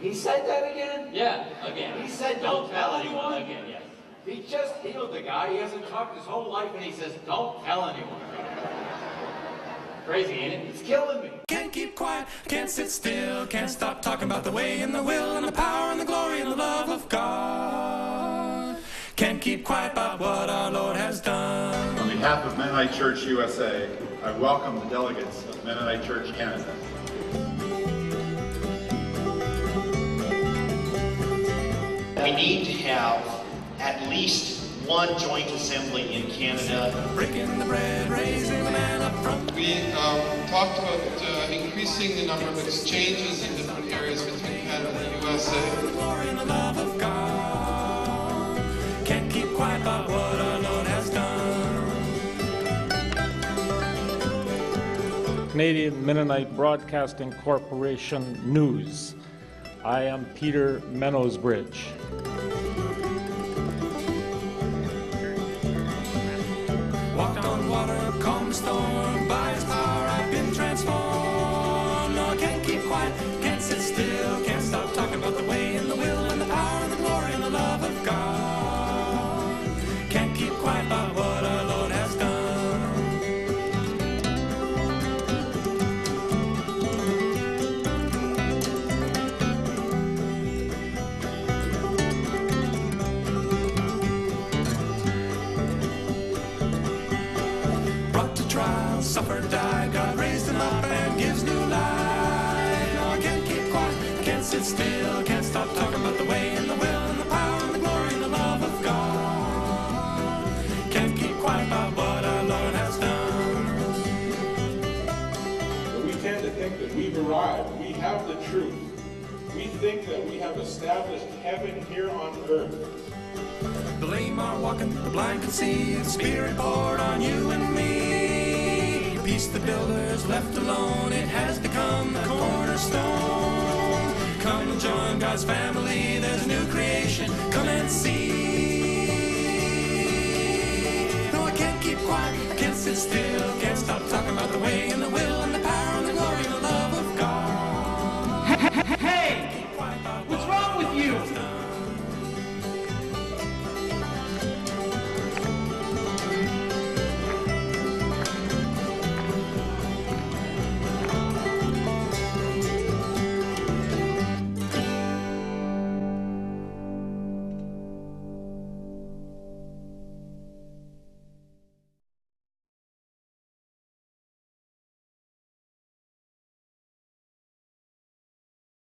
He said that again? Yeah, again. He said, don't tell anyone? Again, yes. He just healed the guy. He hasn't talked his whole life, and he says, don't tell anyone. Crazy, ain't it? It's killing me. Can't keep quiet, can't sit still, can't stop talking about the way and the will and the power and the glory and the love of God. Can't keep quiet about what our Lord has done. On behalf of Mennonite Church USA, I welcome the delegates of Mennonite Church Canada. We need to have at least one joint assembly in Canada. Breaking the bread, raising the man up from. We talked about increasing the number of exchanges in different areas between Canada and the USA. The glory and the love of God. Can't keep quiet about what our Lord has done. Canadian Mennonite Broadcasting Corporation News. I am Peter Mennowsbridge. Walked on water, calm the storm. By His power I've been transformed. No, I can't keep quiet, can't sit still, can't stop talking about the way and the will and the power and the glory and the love of God. Can't keep quiet about what our Lord has done. Trial, suffered, died, God raised him up and gives new life. No, I can't keep quiet, can't sit still, can't stop talking about the way and the will and the power and the glory and the love of God. Can't keep quiet about what our Lord has done. But we tend to think that we've arrived, we have the truth. We think that we have established heaven here on earth. The lame are walking, the blind can see, the Spirit poured on you and me. Peace the builders left alone, it has become the cornerstone. Come and join God's family, there's a new creation, come and see. No, I can't keep quiet, I can't sit still, can't stop talking about the way and the will